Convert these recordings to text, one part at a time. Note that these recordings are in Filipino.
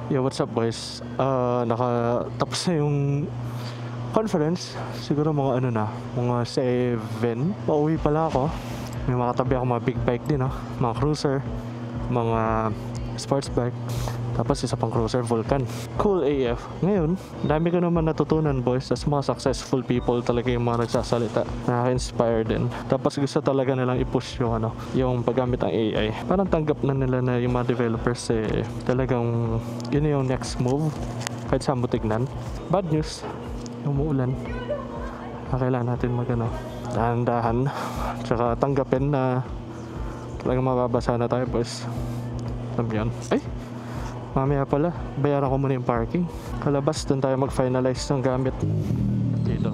Yo, what's up boys? Nakatapos na yung conference. Siguro mga ano na, mga 7. Pauwi pala ako. May mga katabi ako mga big bike din, mga cruiser, mga sports bike. Tapos isa pang cruiser, Vulcan. Cool AF. Ngayon, dami ko naman natutunan boys. As mga successful people talaga yung mga nagsasalita. Nakaka-inspire din. Tapos gusto talaga nilang i-push yung paggamit ng AI. Parang tanggap na nila na yung mga developers talagang yun yung next move. Kahit saan mo tignan. Bad news, umuulan. Kailangan natin dahan-dahan. Tsaka tanggapin na talagang mababasa na tayo boys. Alam yan. Ay! Mamaya pala, bayaran ko muna yung parking. Kalabas, dun tayo mag-finalize ng gamit. Dito.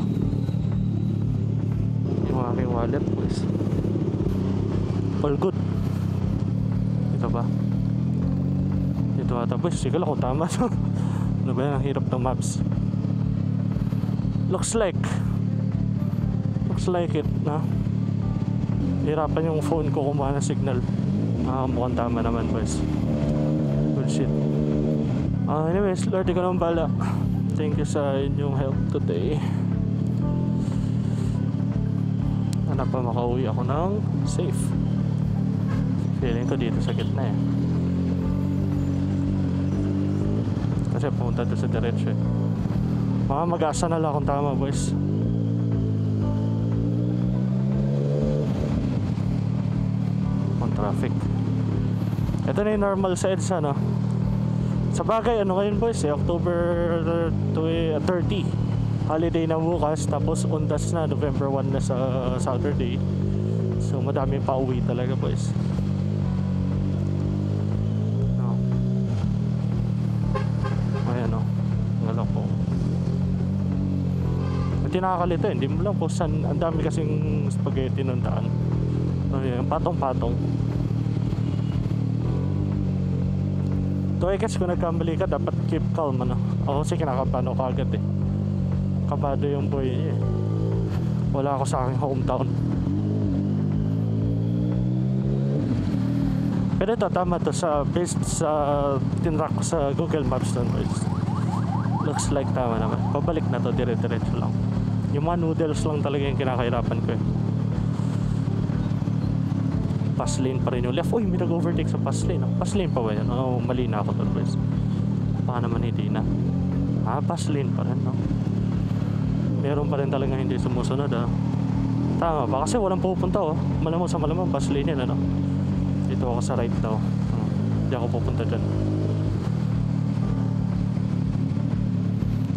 Yung aking wallet, boys. All good. Ito ba? Ito ata, boys. Sige lang kung tama. Ano ba yan? Ang hirap ng maps. Looks like it, na? Hirapan yung phone ko kumuha ng signal. Mukhang tama naman, boys. Shit. Anyways, Lord, ikaw naman pala. Thank you sa inyong help today. Hanap pa makauwi ako ng safe. Feeling ko dito sa gitna kasi pumunta doon sa diretso Mga mag-asa na lang kung tama boys. On traffic. Ito na yung normal sa EDSA, Sa bagay, ngayon boys, October 30. Holiday na bukas, tapos undas na, November 1 na sa Saturday. So, madami pa uwi talaga boys. Ayan ang ko. At nakakalito, hindi mo lang kung saan, ang dami kasing spaghetti ng daan. Ayan, patong-patong. So I guess kung nagkamali ka, dapat keep calm Ako kasi kinakabahan ako agad Kabado yung boy Wala ako sa aking hometown. Pero ito, tama to based sa tinrack ko sa Google Maps boys. Looks like tama naman. Pabalik na to, dire-diretso lang. Yung mga noodles lang talaga yung kinakahirapan ko Pass lane pa rin yung left. Uy, may nag-overtake sa pass lane. Pass lane pa ba yan? Mali na ako doon boys. Baka naman hindi na. Pass lane pa rin Meron pa rin talaga hindi sumusunod Tama ba? Kasi walang pupunta Malamang sa malamang pass lane yan Dito ako sa right daw. Hindi ako pupunta dyan.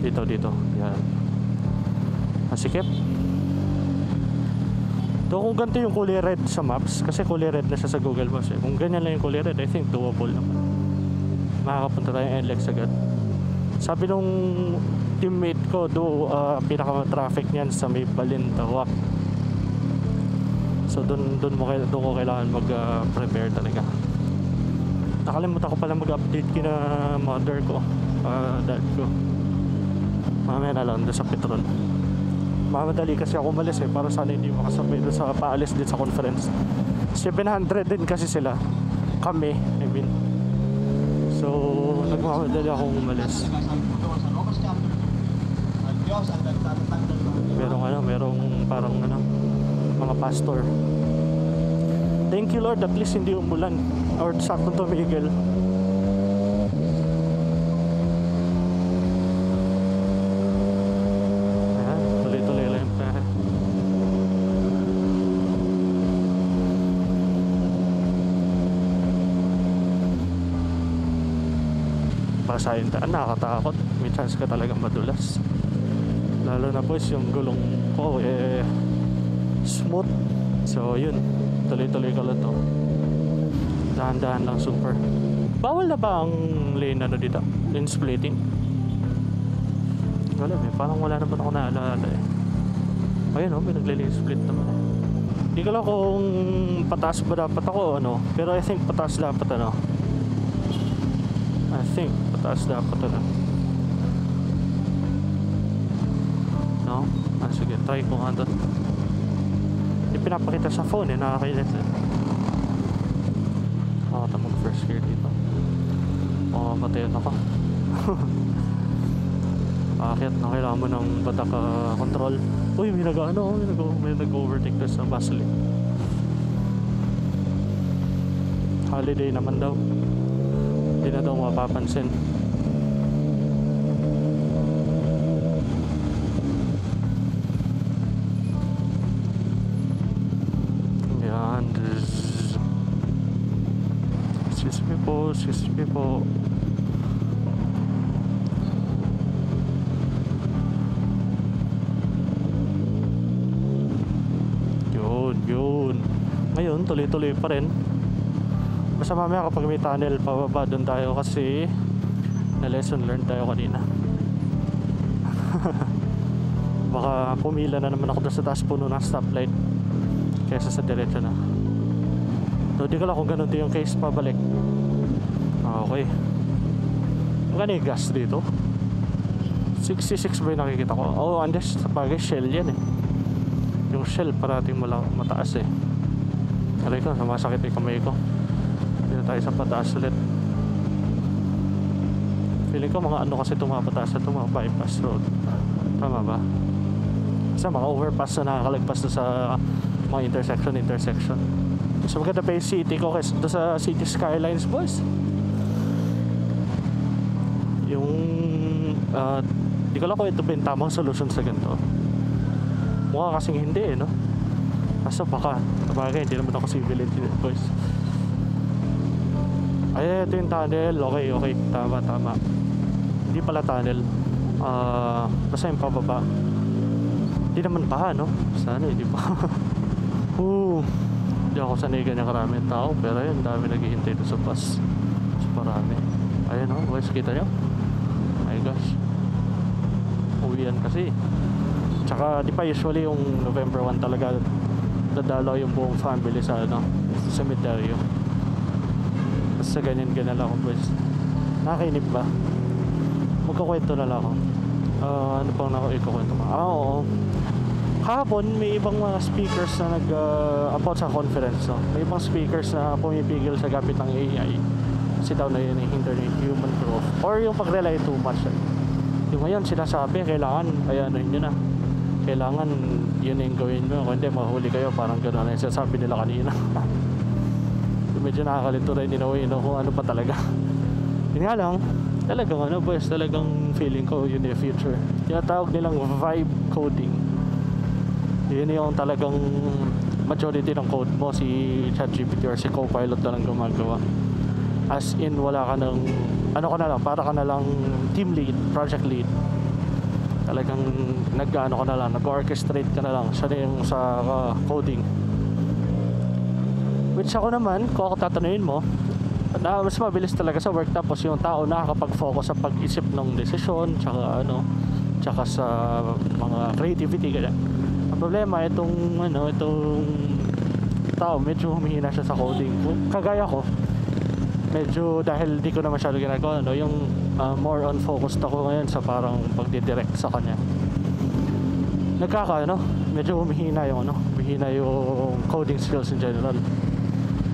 Dito. Yan. Masikip. So kung ganito yung kulay red sa maps, kasi kulay red na siya sa Google Maps Kung ganyan lang yung kulay red, I think doable naman. Makakapunta tayo ng NLEX agad. Sabi nung teammate ko, pinaka-traffic niyan sa may Balintawak. So doon ko kailangan mag-prepare talaga. Nakalimutan ko pala mag-update kina mother ko, dad ko. Mamaya na lang doon sa Petron. Mamadali kasi ako umalis para sana hindi makasabay doon sa paalis din sa conference. 700 din kasi sila. Kami, I mean. So, nagmamadali akong umalis. Merong parang mga pastor. Thank you Lord, at least hindi umulan or sakto tumigil. Pasahin daan, nakakatakot. May chance ka talagang madulas. Lalo na boys, yung gulong ko smooth. So yun, tuloy-tuloy ko lang to. Dahan-dahan lang super. Bawal na ba ang lane dito? Lane splitting? Wala parang wala naman ako naalala Ayun may nagle-lane split naman Hindi ko lang kung pataas ba dapat ako pero I think pataas dapat I think pataas dapat sige, try ko nga doon. Hindi pinapakita sa phone nakakailit mag first gear dito. Matayon ako. Akit na kailangan mo ng batak control. Uy, may nag-overtake doon sa Basel. Holiday naman daw. Hindi na daw mapapansin. Yan. Excuse me po. Yun. Ngayon, tuloy-tuloy pa rin. Basta mamaya kapag may tunnel, pababa doon tayo kasi na lesson learned tayo kanina. Baka pumila na naman ako doon sa taas puno ng stoplight kaysa sa diretso na. So, di ko lang kung ganun din yung case pabalik. Okay. Magkano yung gas dito? 66 ba yung nakikita ko? Oh, andes, sa bagay Shell yan eh. Yung Shell parating mataas eh. Aray ko, sumasakit yung kamay ko. Dito tayo sa pataas ulit. Feeling ko mga ano kasi tumapataas na ito, mga bypass road. Tama ba? Kasi mga overpass na nakakalagpas na sa mga intersection. So maganda pa yung city ko kasi doon sa City Skylines, boys. Yung di ko lang kung ito ba yung tamang solusyon sa ganito. Mukha kasing hindi eh, no? Kaso baka sabagay, hindi naman ako civil engineer, boys. Ay, ito yung tunnel. Okay, tama. Hindi pala tunnel. Basta yung pababa. Hindi naman pa, no? Sana, hindi pa. Hindi ako sanay ganyan karaming tao. Pero yun, dami naghihintay doon sa bus. So parami. Ayun, no? Boys, kita nyo? My gosh. Uwian kasi. Tsaka di pa usually yung November 1 talaga dadalaw yung buong family sa cemetery. Tapos sa ganyan lang ako, boys. Nakainip ba? Magkukwento na lang ako. Ano pang ikukwento ko? Oo. Kahapon may ibang mga speakers na about sa conference, no? May ibang speakers na pumipigil sa gamit ng AI. Kasi daw na yun hinder yung human growth or yung pag-rely too much. Yung ngayon sinasabi kailangan yun na. Kailangan yun yung gawin mo, kung hindi mahuli kayo, parang gano'n na yung sinasabi nila kanina. Medyo nakakalito rin in a way, no, kung ano pa talaga. Yun nga lang, talagang boys, talagang feeling ko yun yung future. Tinatawag nilang vibe coding. Yun yung talagang majority ng code mo si ChatGPT or si Copilot na lang gumagawa. As in, wala ka ng para ka na lang team lead, project lead. Talagang nag-orchestrate ka na lang siya yung sa coding. Which ako naman, kung ako tatanungin mo, mas mabilis talaga sa work, tapos yung tao nakakapag-focus sa pag-isip ng desisyon, tsaka sa mga creativity ganyan. Ang problema itong tao, medyo humihina siya sa coding. Kagaya ko, medyo dahil di ko na masyado ginagawa, yung more on focused ako ngayon sa parang pagdidirect sa kanya. Medyo humihina yung coding skills in general.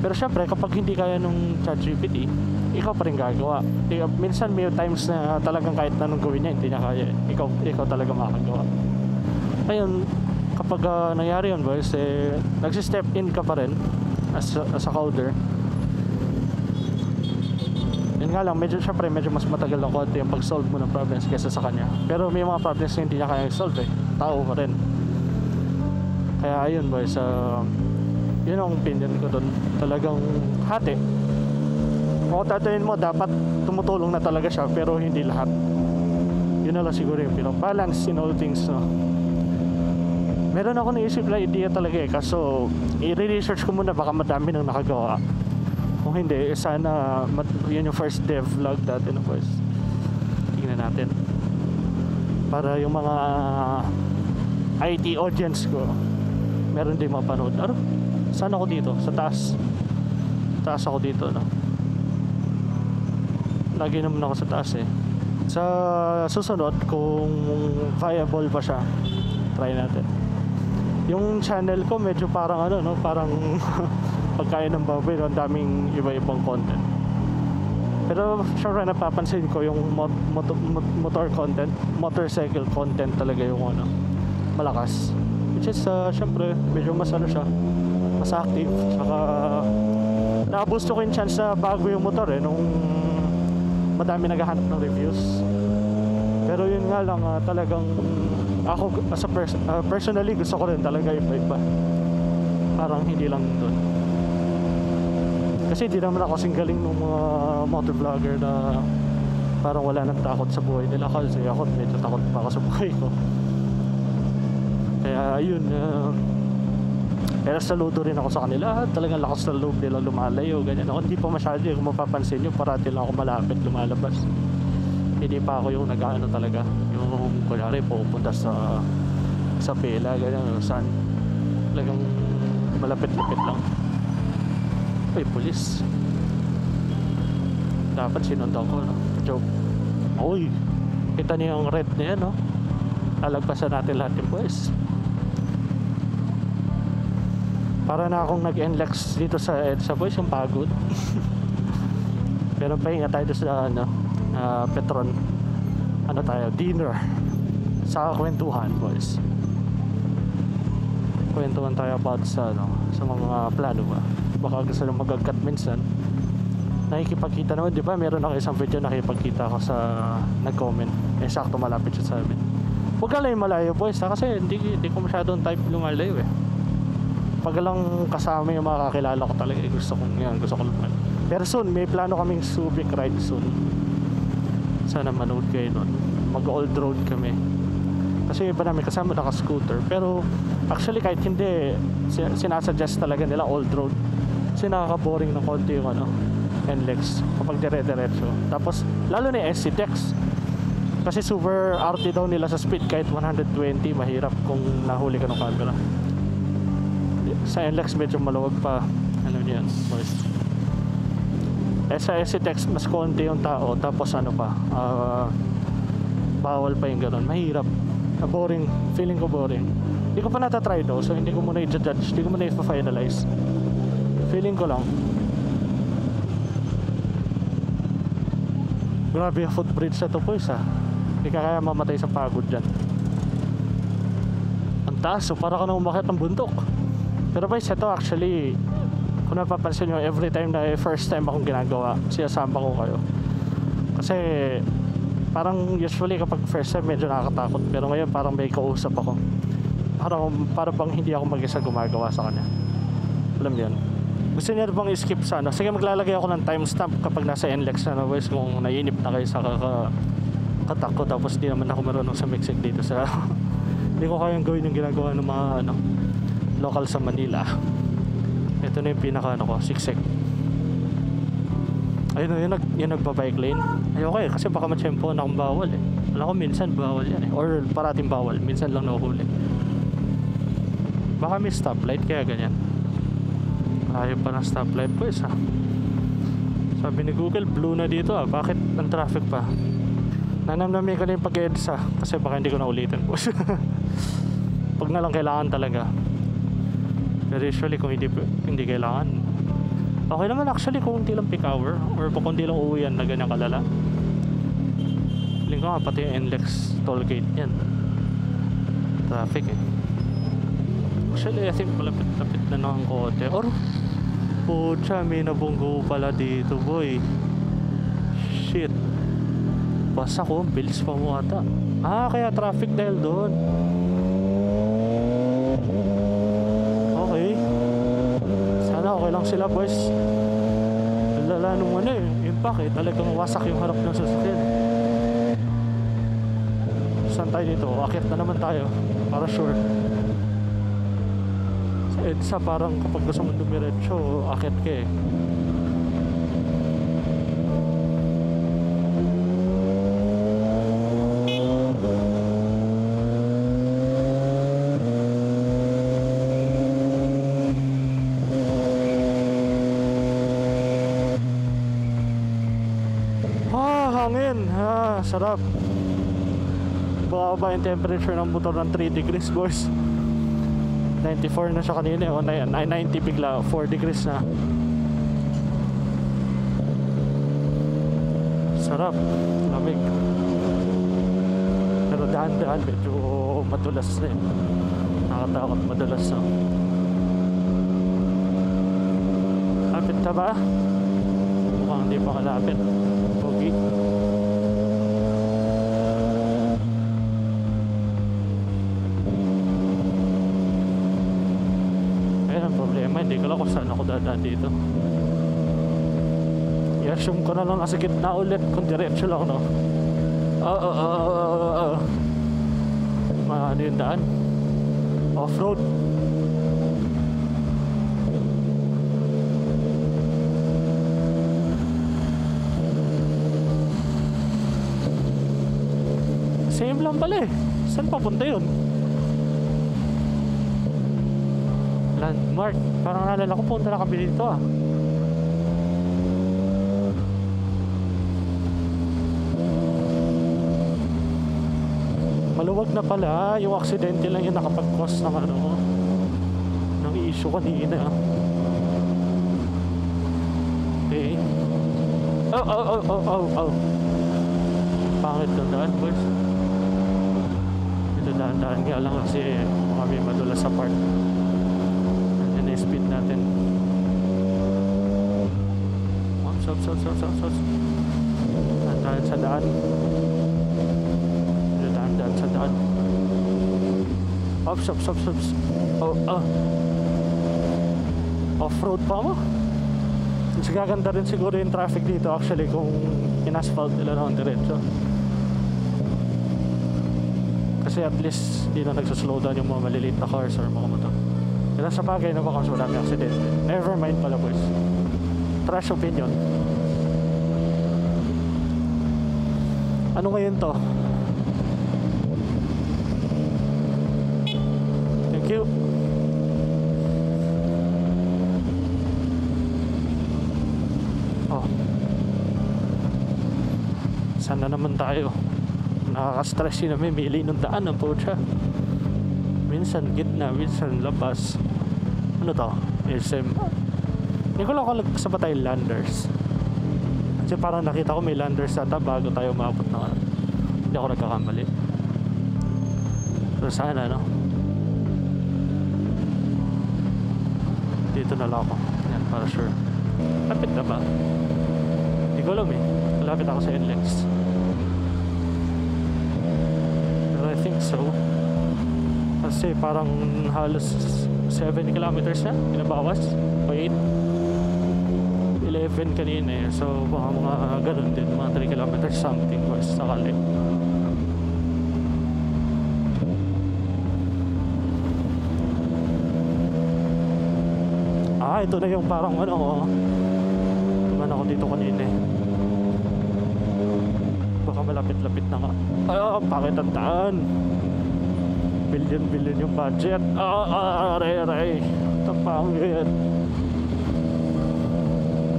Pero syempre, kapag hindi kaya nung ChatGPT, ikaw pa rin gagawa. Minsan may times na talagang kahit anong gawin niya, hindi niya kaya. Ikaw talaga makakagawa. Ngayon, kapag nangyari yun, boys, nagsistep in ka pa rin as a coder. Yun nga lang, medyo mas matagal ng konti yung pag-solve mo ng problems kaysa sa kanya. Pero may mga problems na hindi niya kaya solve tao pa rin. Kaya ayun, boys, yun ang opinion ko doon. Talagang hati. Kung tatayin mo, dapat tumutulong na talaga siya, pero hindi lahat. Yun na lang siguro yung balance in all things, no? Meron ako naisip na idea talaga kaso i-research ko muna, baka madami nang nakagawa. Kung hindi, sana yun yung first dev vlog natin, boys. Tingnan natin para yung mga IT audience ko meron din mapanood. Saan ako dito? Sa taas ako dito, no? Lagi naman ako sa taas sa susunod, kung viable pa siya, try natin. Yung channel ko medyo parang parang pagkain ng baboy, ang daming iba-ibang content. Pero syempre napapansin ko yung motor content, motorcycle content talaga yung ano, malakas. Which is syempre medyo mas ano siya, mas active. Saka na-boost ko yung chance na bago yung motor nung madami naghahanap ng reviews. Pero yun nga lang, talagang ako as a personally gusto ko rin talaga iba-iba. Parang hindi lang doon. Kasi di naman ako kasing galing ng mga motovlogger na parang wala nang takot sa buhay nila. Kasi ako medyo takot pa ako sa buhay ko. Kaya yun, pero saludo rin ako sa kanila. Talagang lakas ng loob nila lumalayo, ganyan. Ako hindi pa masyado, kung mapapansin nyo, parati lang ako malapit lumalabas. Hindi pa ako yung nag-ano talaga, yung kunyari pupunta sa pila, ganyan, saan. Talagang malapit-lapit lang. Ay, pulis. Dapat sinundan ko, no? Joke. Uy, kita niyo yung red niya, no? Lalagpasan natin lahat yung boys. Para na akong nag-NLEX dito sa EDSA boys, yung pagod. Pero pahinga tayo sa ano, Petron. Ano tayo? Dinner. Sa kwentuhan boys. Kwentuhan tayo about sa ano, sa mga plano ba. Baka gusto lang mag-cut minsan. Nakikipagkita naman, di ba? Meron ako isang video nakikipagkita ako sa nag-comment. Sakto malapit siya sa amin. Huwag ka lang malayo boys ha, kasi hindi ko masyadong type lumalayo Pag lang kasama yung mga kakilala ko talaga, gusto ko lumayo. Pero soon, may plano kaming Subic ride soon. Sana manood kayo nun. Mag-old road kami. Kasi iba namin kasama naka-scooter. Pero actually kahit hindi, sinasuggest talaga nila old road. Kasi nakaka-boring ng konti yung ano, NLEX kapag dire-diretso. Tapos lalo na yung SC Dex. Kasi super RT daw nila sa speed kahit 120, mahirap kung nahuli ka ng camera. Sa NLEX medyo maluwag pa. Ano niyan, boys. Sa SC Dex mas konti yung tao. Tapos ano pa, bawal pa yung ganun. Mahirap. Boring. Feeling ko boring. Hindi ko pa natatry daw, so hindi ko muna i-judge. Hindi ko muna i-finalize. Feeling ko lang. Grabe yung footbridge na to boys Hindi ka kaya mamatay sa pagod dyan. Ang taas, so para ka na umakyat ng bundok. Pero boys, ito actually, kung napapansin nyo, every time na first time akong ginagawa, sinasama ko kayo. Kasi parang usually kapag first time medyo nakakatakot, pero ngayon parang may kausap ako. Para bang hindi ako mag-isa gumagawa sa kanya. Alam niyo yan. Gusto niya bang i-skip sa ano? Sige, maglalagay ako ng timestamp kapag nasa NLEX na boys, kung naiinip na kayo sa katak ko, tapos di naman ako marunong sa Mexico dito sa hindi ko kayang gawin yung ginagawa ng mga ano, local sa Manila. Ito na yung pinaka ano ko, siksik. Ayun yung nagbabike lane. Ay okay, kasi baka matsyempo na akong bawal Alam ko minsan bawal yan or parating bawal, minsan lang nahuhuli. Baka may stoplight kaya ganyan. Ayaw pa ng stoplight boys Sabi ni Google, blue na dito Bakit ang traffic pa? Nanamnamin ko na yung pag-EDSA kasi baka hindi ko na ulitin boys. Pag na lang kailangan talaga. Pero usually kung hindi kailangan, okay naman actually kung hindi lang peak hour or kung hindi lang uuwian na ganyan kalala. Feeling ko nga pati yung NLEX tollgate yan, traffic Actually I think malapit-lapit na ng kote. Or pucha, may nabunggo pala dito boy. Shit, basa ko, bilis pa mo ata. Kaya traffic dahil doon. Okay, sana okay lang sila boys. Lala nung ano impact talagang wasak yung harap ng sasakyan. Saan tayo dito? Akit na naman tayo para sure. Sa EDSA parang kapag gusto mong dumiretso, akit ka hangin sarap. Baba yung temperature ng motor ng 3 degrees boys. 94 na siya kanina 90 bigla 4 degrees na. Sarap, lamig. Pero dahan-dahan medyo madulas na eh. Nakatakot madulas na. Lapit na ba? Mukhang hindi pa kalapit. Pogi. Ayun ang problema, hindi ko lang kung saan ako dadaan dito. I-assume ko na lang nasa gitna ulit kung diretso lang, no? Ano yung daan? Off-road. Same lang pala eh. Saan papunta yun? Landmark. Parang naalala ko, punta na kami dito ah. Maluwag na pala. Yung aksidente lang yung nakapag-cause ng ano, ng issue kanina. Okay. Oh. Pangit ng daan, boys. Ito daan nga lang kasi kami madulas sa park. Nandiyan na yung speed natin. Stop. Daan sa daan. Daan sa daan. Stop. Off-road pa mo? Mas gaganda rin siguro yung traffic dito actually kung in-asphalt nila na diretso. Kasi at least di na nagsuslow down yung mga maliliit na cars or mga motor. Kaya sa bagay na baka wala may aksidente. Never mind pala, boys. Trash opinion. Ano ngayon to? Thank you. Oh. Sana naman tayo. Nakaka-stress yun na may mili ng daan ang pucha. Minsan gitna, minsan labas. Ano to? SM. Hindi ko lang kung sa ba tayo landers. Kasi parang nakita ko may landers ata bago tayo maabot na. Hindi ako nagkakamali. So sana no. Dito na lang ako. Yan, para sure. Lapit na ba? Hindi ko alam eh. Lapit ako sa NLEX. Pero I think so. Kasi parang halos 7 kilometers na pinabawas. O 8. 11 kanina eh. So baka mga ganun din. Mga 3 kilometers something was sakali. Ito na yung parang ano. Naman ako dito kanina eh. Baka malapit-lapit na nga. Bakit ang daan? Billion yung budget. Aray. Tapangit.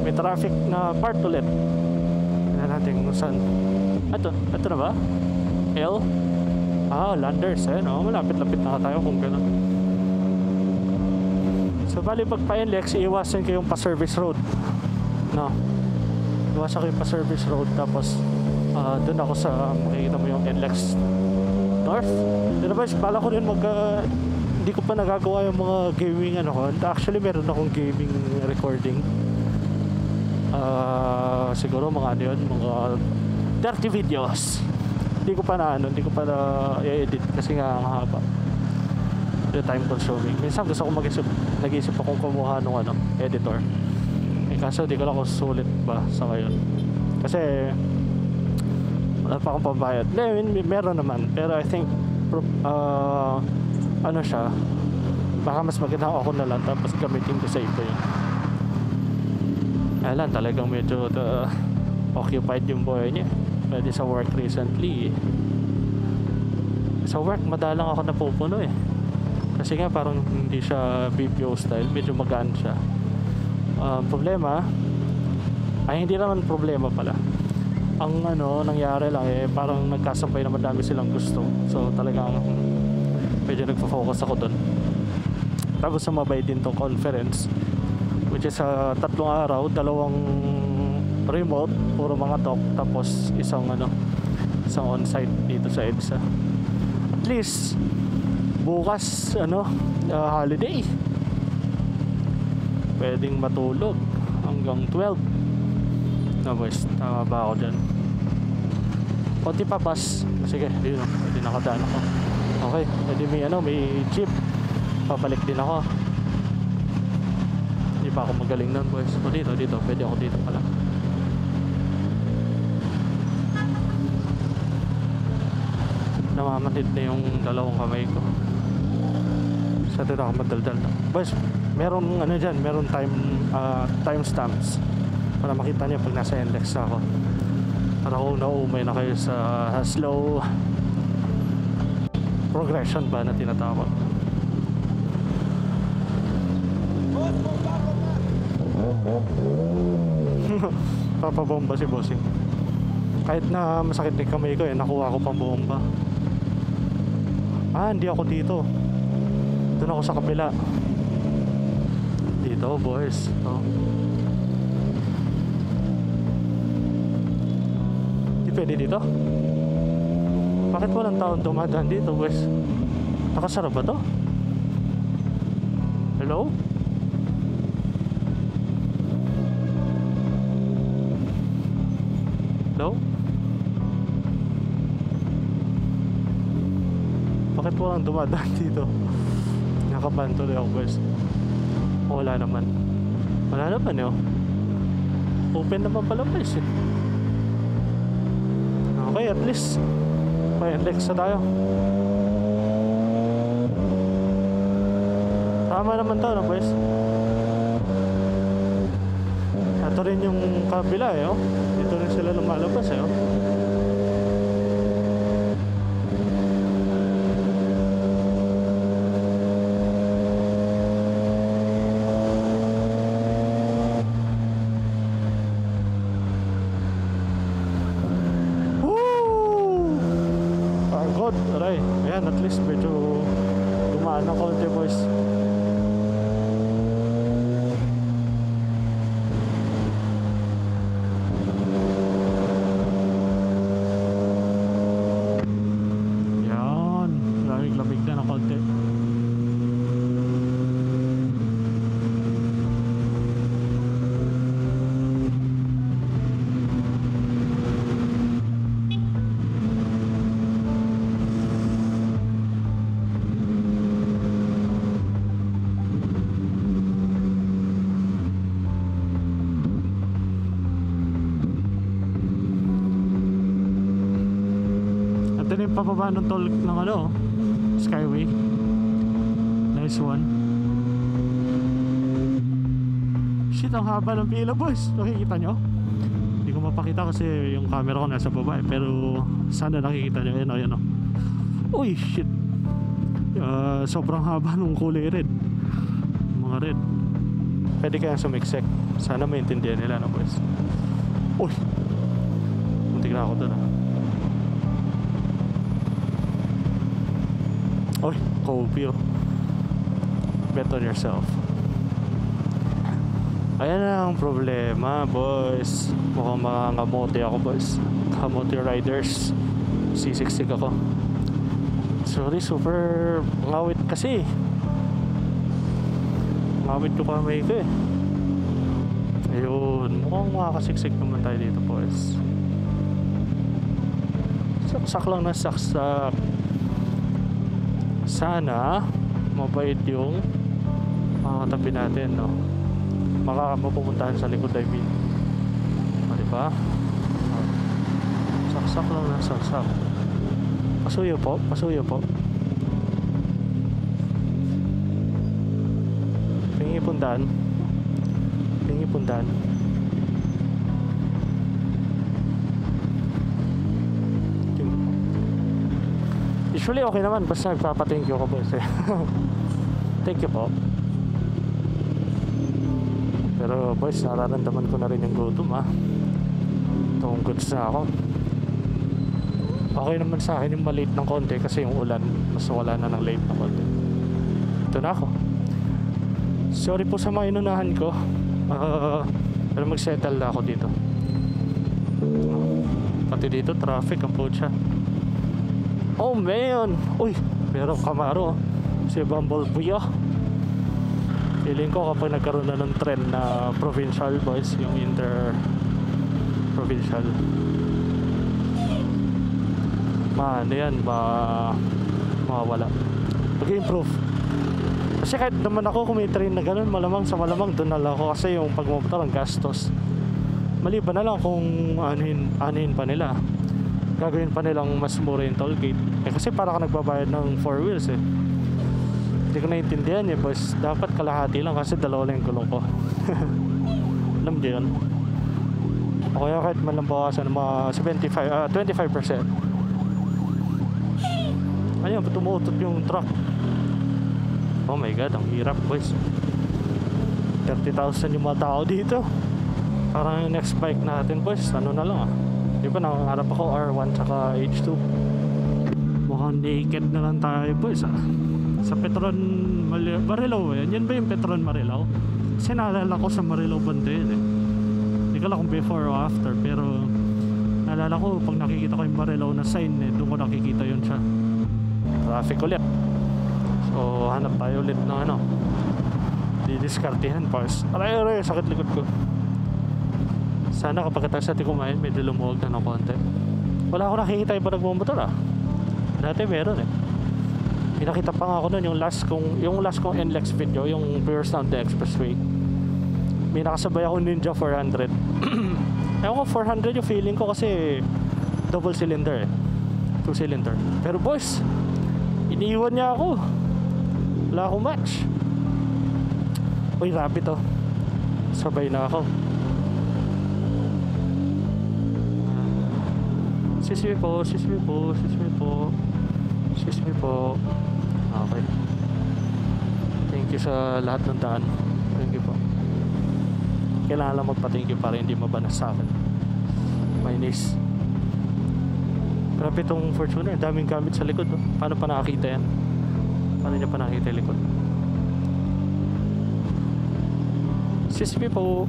May traffic na part ulit. Tignan natin kung saan. Ito na ba? L? Landers eh, no? Malapit-lapit na tayo kung gano'n. So bali pag pa-NLEX, iiwasan ko yung pa-service road. No? Iwasan ko yung pa-service road. Tapos doon ako sa makikita mo yung NLEX North. Pero ba, bala ko rin hindi ko pa nagagawa yung mga gaming ano ko. Actually meron akong gaming recording. Siguro mga ano yun, mga 30 videos. Hindi ko pa na i-edit kasi nga ang haba. Time consuming. Minsan gusto ko nag-isip akong kumuha ng editor. Kaso di ko lang kung sulit ba sa ngayon. Kasi wala pa akong pambayad. Meron naman. Pero I think ano siya, baka mas maganda ako na lang tapos gamitin ko sa iba yun. Alam, talagang medyo occupied yung buhay niya. Pwede sa work recently. Sa work, madalang ako napupuno eh. Kasi nga parang hindi siya BPO style, medyo magaan siya. Problema ay hindi naman problema pala. Ang nangyari lang eh parang nagkasabay na madami silang gusto. So talagang medyo nagfo-focus ako doon. Tapos sumabay din tong conference which is 3 araw, 2 remote, puro mga talk, tapos isang on-site dito sa EDSA. At least bukas holiday, pwedeng matulog hanggang 12 na boys. Tama ba ako dyan? Konti pa bus. Sige, yun o, pwede nakadaan ako. Okay, pwede may jeep. Papalik din ako. Hindi pa ako magaling nun boys. O dito, pwede ako dito pala. Namamatid na yung dalawang kamay ko. Sa dito ako madaldal na boys. Meron dyan, meron time stamps para makita niyo pag nasa index ako, para kung naumay na kayo sa slow progression ba na tinatawag. Papabomba si bossing. Kahit na masakit yung kamay ko nakuha ko pang bomba. Hindi ako dito. Doon ako sa kabila. Dito boys. Di pwede dito? Bakit walang taon dumadaan dito boys? Nakasara ba to? Hello? Hello? Bakit walang dumadaan dito? Nakaban tuloy ako boys. Wala naman open naman pala boys Okay, at least may index na tayo. Tama naman to boys. Ito rin yung kabila dito rin sila lumalabas Aray, ayan, at least medyo gumaan ng konti boys. Yan, lamig na ng konti. Ito na yung pababa ng toll ng Skyway. Nice one. Shit, ang haba ng pila boys. Nakikita nyo? Hindi ko mapakita kasi yung camera ko nasa baba pero sana nakikita nyo. Ayan. Uy, shit. Sobrang haba ng kulay red. Mga red. Pwede kaya sumiksek. Sana maintindihan nila boys. Uy, muntik na ako doon Oy, Kobe. Bet on yourself. Ayan na ang problema, boys. Mukhang mangangamote ako, boys. Kamote riders. Sisiksik ako. Sorry, super ngawit kasi. Ngawit ko kamay ko Ayun, mukhang makakasiksik naman tayo dito, boys. Saksak lang na saksak. Sana mabait yung mga katabi natin mapupuntahan sa likod I mean. Diba? Saksak lang na saksak. Pasuyo po. Pingi pundan. Usually okay naman, basta nagpapa-thank you ko boys Thank you po. Pero boys, nararamdaman ko na rin yung gutom Itong goods na ako. Okay naman sa akin yung malate ng konti kasi yung ulan, mas wala na ng late na konti. Ito na ako. Sorry po sa mga inunahan ko. Pero mag-settle na ako dito. Pati dito traffic ang putya. Oh man! Uy! Merong Camaro. Si Bumblebee oh. Feeling ko kapag nagkaroon na ng trend na provincial boys, yung inter-provincial, ano yan, mawawala. Mag-improve. Kasi kahit naman ako kung may train na ganun, malamang sa malamang doon na lang ako kasi yung pagmumotor ang gastos. Maliban na lang kung anuhin pa nila. Gagawin pa nilang mas mura yung toll gate. Kasi para ka nagbabayad ng 4 wheels eh. Hindi ko naiintindihan eh boys. Dapat kalahati lang kasi dalawa lang yung gulong ko. Alam niyo yun? O kaya kahit man lang bawasan ng mga 25%. Ayun, tumutot yung truck. Oh my god, ang hirap boys. 30,000 yung mga tao dito. Parang yung next bike natin boys, ano na lang Di ba nangangarap ako R1 tsaka H2. Mukhang naked na lang tayo boys Sa Petron Marilao yan. Yan ba yung Petron Marilao? Kasi naalala ko sa Marilao banda yun eh. Hindi ko alam kung before or after. Pero naalala ko pag nakikita ko yung Marilao na sign eh, doon ko nakikita yun siya. Traffic ulit. So hanap tayo ulit ng didiskartihan boys. Aray, sakit likod ko. Sana kapag tayo sa kumain medyo lumuwag na ng konti. Wala ako nakikita iba nagmumotor Dati meron eh. Pinakita pa nga ako nun yung last kong NLEX video, yung Pure Sound the Expressway. May nakasabay ako Ninja 400. Ewan ko 400 yung feeling ko kasi double cylinder 2 cylinder. Pero boys, iniiwan niya ako. Wala akong match. Uy, rapid sabay na ako. Sismi po. Okay. Thank you sa lahat ng daan. Thank you po. Kailangan lang magpa-thank you para hindi mabanas sa akin. Mainis. Grabe itong Fortuner. Daming gamit sa likod. Paano pa nakakita yan? Paano niya pa nakakita yung likod? Sismi po.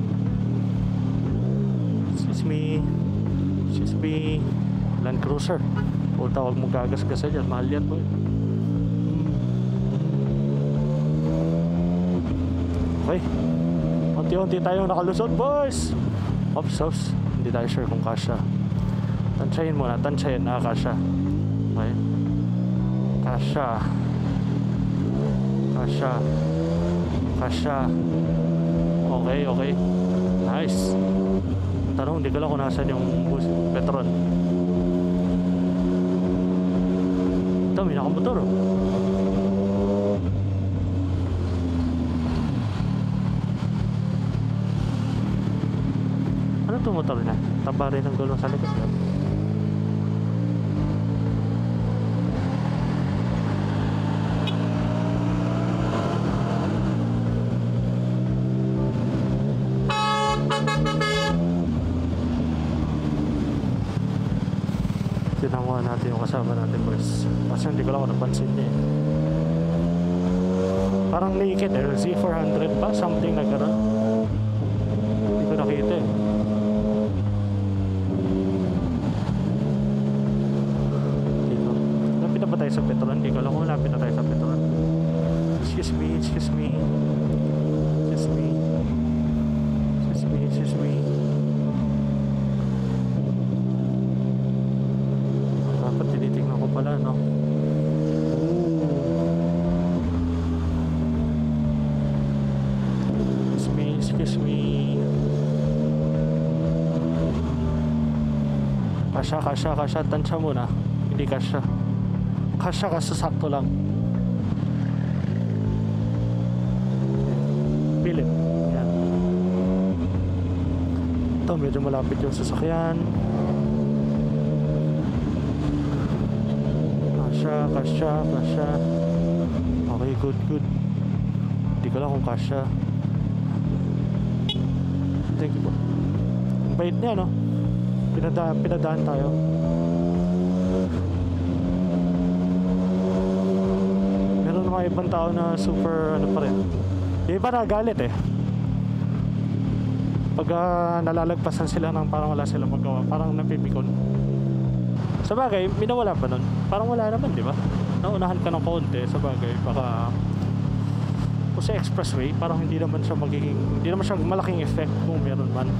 Sismi. Land Cruiser. Puta, huwag mong gagas-gasan dyan. Mahal yan boy. Okay. Unti-unti tayong nakalusot boys. Ops. Hindi tayo sure kung kasya. Tansyahin muna. Kasya. Okay. Kasya. Okay. Nice. Tanong, hindi ko lang kung nasan yung bus Petron. Ito, may nakamotor Ano itong motor na? Taba rin ang gulong sa likod. Tinawa natin yung kasama natin boys. Kasi hindi ko lang ako napansin niya Parang naked LZ 400 ba? Something na gano'n. Hindi ko nakita Dito. Lapit na ba tayo sa Petron? Hindi ko alam kung lapit na tayo sa Petron. Excuse me. Dapat tinitingnan ko pala, no? Excuse me. Kasya. Tansya muna. Hindi kasya. Kasya sakto lang. Pilit. Yan. Ito, medyo malapit yung sasakyan. Kasya. Okay, good. Hindi ko lang kung kasya. Thank you po. Ang bait niya, no? Pinadaan tayo. Meron mga ibang tao na super, pa rin. Yung iba nagalit eh. Pag nalalagpasan sila ng parang wala silang magawa, parang napipikon. Sa bagay, minawala pa nun. Parang wala naman, di ba? Naunahan ka ng konti, sa bagay, baka o sa expressway, parang hindi naman siya malaking effect kung meron man.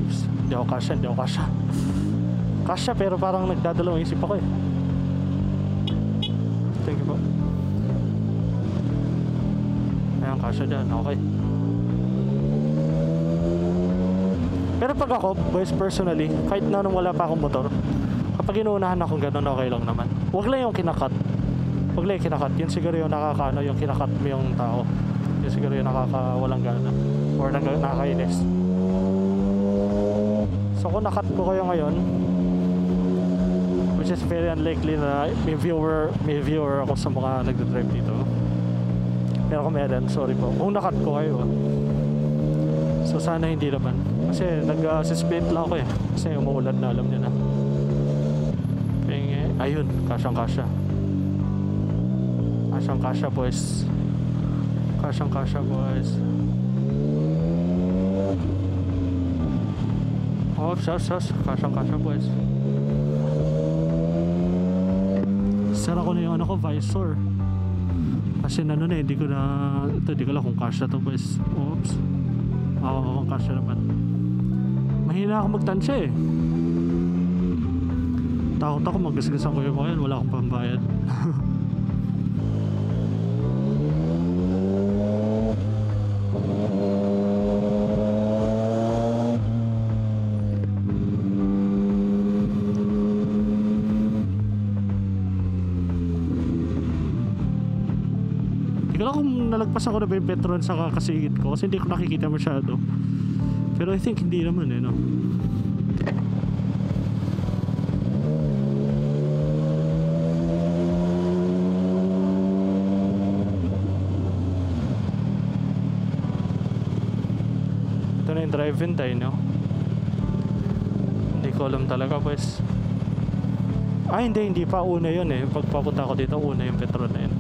Oops, hindi ako kasya. Kasya pero parang nagdadalawang isip ako eh. Thank you po. Ayan, kasya dyan, okay. Pero pag ako, boys, personally, kahit na nung wala pa akong motor, kapag inuunahan akong ganun, okay lang naman. Huwag lang yung kinakat. Yun siguro yung nakakaano, yung kinakat mo yung tao. Yun siguro yung nakakawalang gana. Or nakakainis. So kung nakat ko kayo ngayon, which is very unlikely na may viewer ako sa mga nagdadrive dito. Pero kung meron, sorry po. Kung nakat ko kayo, so sana hindi naman. Kasi nag-split lang ako eh. Kasi umuulan na, alam niyo na. Ayun, kasyang-kasya. Kasyang-kasya, boys. Kasyang-kasya, boys. Oh, sus. Kasyang-kasya, boys. Sara ko na yung visor. Kasi hindi ko lang kung kasya to, boys. Oops. Oo, kasya naman. Mahina ako magtansya eh. Takot ako magasgasan ko yung mga yan, wala akong pambayad. Hindi ko lang kung nalagpasan ko na ba yung Petron sa kasigit ko kasi hindi ko nakikita masyado. Pero I think hindi naman eh, no? Ito na yung drive-in tayo, no? Hindi ko alam talaga, pues. Hindi pa. Una yun eh. Pag papunta ko dito, una yung Petron na yun.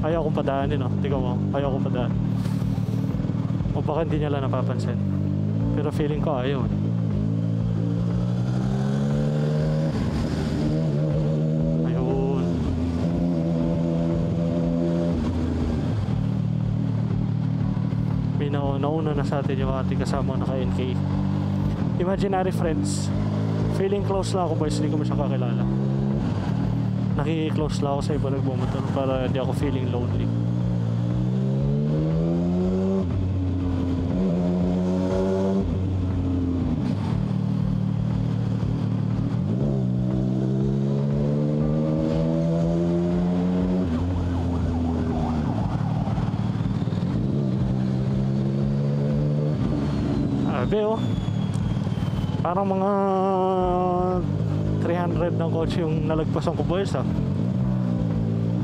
Ayaw kong padaanin, no? Tingnan mo, ayaw kong padaan. O baka hindi niya lang napapansin. Pero feeling ko ayaw. Ayun. May nauna na sa atin yung ating kasama naka-NK. Imaginary friends. Feeling close lang ako, boys. Hindi ko mo siya kakilala. Nakiki-close lang ako sa iba nagbumotor para hindi ako feeling lonely. Oh. Parang mga 300 ng kotse yung nalagpasan ko, boys, ha.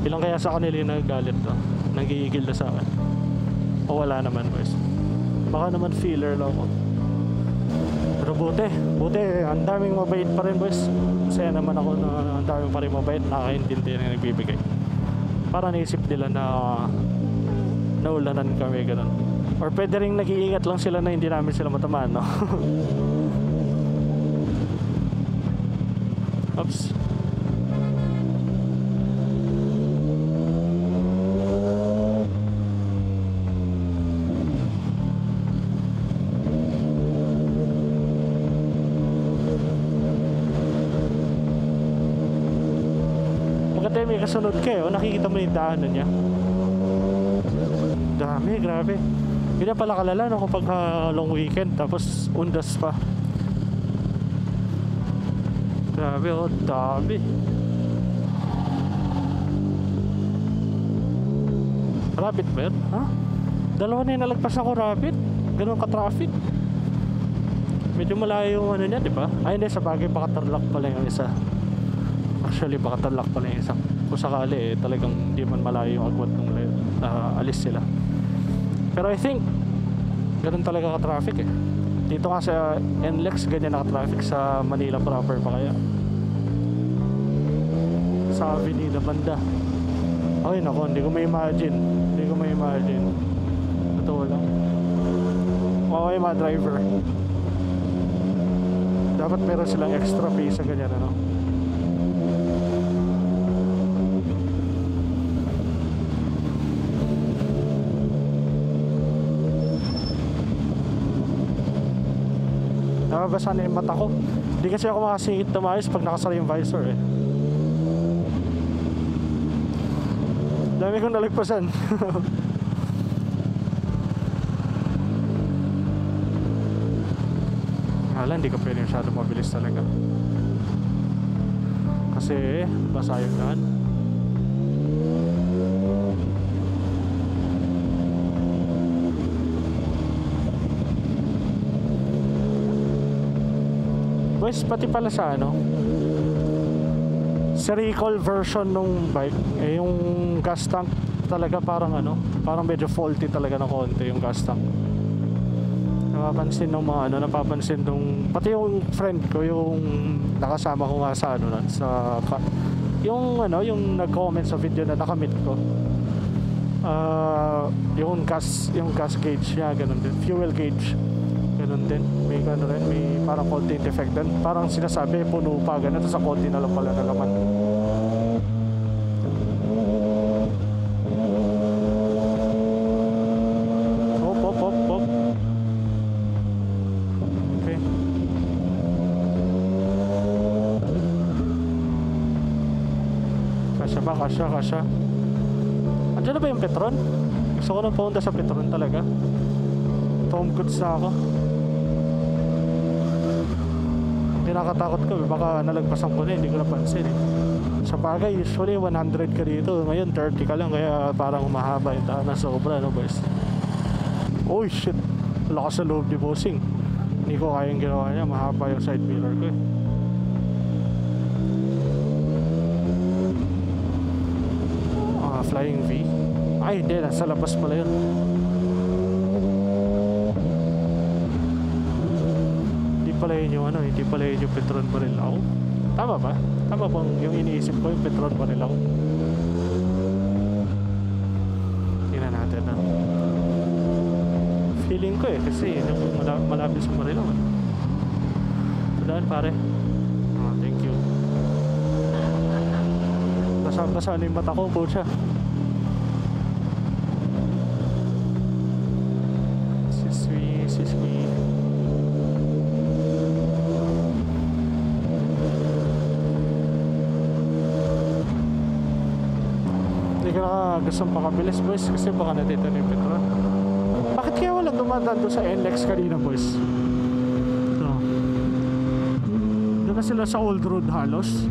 Ilang kaya sa kanila yung nagagalit, no? Nagigigil na sa akin. O wala naman, boys. Baka naman feeler lang ako. Pero buti ang daming mabait pa rin, boys. Masaya naman ako na ang daming pa rin mabait, nakakaintindi na nagbibigay. Para naisip nila na naulanan kami, ganun. Or pwede rin nag-iingat lang sila na hindi namin sila matamaan, no? Oops. Maganda may kasunod kayo, nakikita mo yung daanan niya. Dami, grabe. Hindi na pala kalala no, kapag long weekend tapos undas pa. Grabe, oh, dami. Rabbit ba yun? Ha? Dalawa na yung nalagpas ako, rabbit. Ganun ka-traffic. Medyo malayo yung ano niya, di ba? Ay, hindi, sa bagay, baka Tarlac pala yung isa. Actually, baka Tarlac pala yung isa. Kung sakali, eh, talagang hindi man malayo yung agwat nung alis sila. Pero I think ganun talaga ka-traffic eh. Dito nga sa NLEX ganyan naka-traffic, sa Manila proper pa kaya. sa Avenida banda. Ay nako, hindi ko ma-imagine. Totoo lang. Okay mga driver, dapat meron silang extra pay sa ganyan ano. Nababasa na yung mata ko. Hindi kasi ako makasingit na maayos pag nakasara yung visor eh. Dami kong nalagpasan. Hala, hindi ka pwede masyado mabilis talaga. Kasi basa yung daan. Boys, pati pala sa ano, sa recall version nung bike, eh yung gas tank talaga parang ano, parang medyo faulty talaga na konti yung gas tank. Napapansin nung mga ano, napapansin nung pati yung friend ko, yung nakasama ko nga sa ano, sa yung ano, yung nag-comment sa video na nakamit ko. Yung gas gauge niya, ganun din, fuel gauge. Ganun din, may gano'n rin, may parang konting defect din. Parang sinasabi, puno pa, gano'n, tapos sa konti na lang pala na laman. Hop. Okay. Kasya. Andiyan na ba yung Petron? Gusto ko na pumunta sa Petron talaga. Tom goods na ako. Nakakatakot ko, baka nalagpasan ko na, hindi ko napansin eh. Sa bagay, usually 100 ka dito, ngayon 30 ka lang, kaya parang mahaba yung daan na sobra, no boys? Oh shit, lakas sa loob ni bossing. Hindi ko kayang ginawa niya, mahaba yung side mirror ko eh. Flying V. Ay hindi, nasa labas pala yun. Hindi pala yun yung Petron Marilao. Tama ba? Tama bang yung iniisip ko yung Petron Marilao? Tingnan natin na. Feeling ko eh, kasi yun yung malapit sa Marilao eh. Tandaan pare. Thank you. Basa na yung mata ko po siya. Siswi. Hindi ka nakagustong pakabilis boys kasi baka natito na yung Petron. Bakit kaya wala dumadaan doon sa NLEX kanina boys? No. Doon na sila sa old road halos.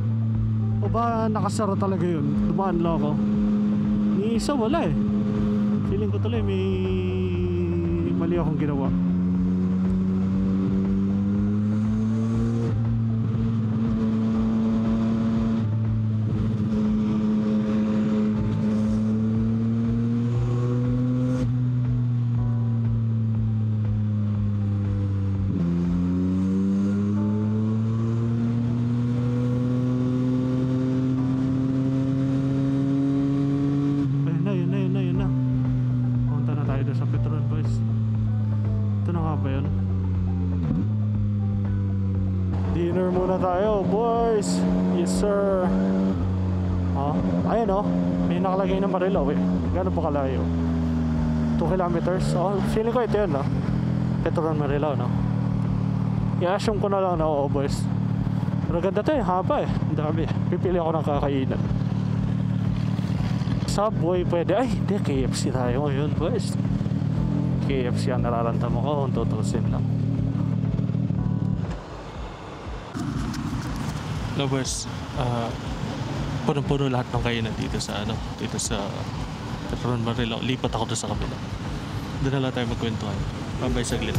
O ba nakasara talaga yun? Dumaan lang ako. Ni isa wala eh. Feeling ko tuloy may mali akong ginawa. Dinner muna tayo, boys. Yes, sir. Ayan may nakalagay na Marilao eh. Gano'n pa kalayo? 2 kilometers. Feeling ko ito yun, no? Petron Marilao, no? I-assume ko na lang na boys. Pero ganda to eh, haba eh. Ang dami. Pipili ako ng kakainan. Subway pwede. Ay, hindi, KFC tayo ngayon, boys. KFC ang nararamdaman ko kung tutusin lang. Lovers, puno-puno lahat ng kainan dito sa Petron Marilao. Lipat ako doon sa kabila. Doon na lang tayo magkwentuhan. Babay saglit.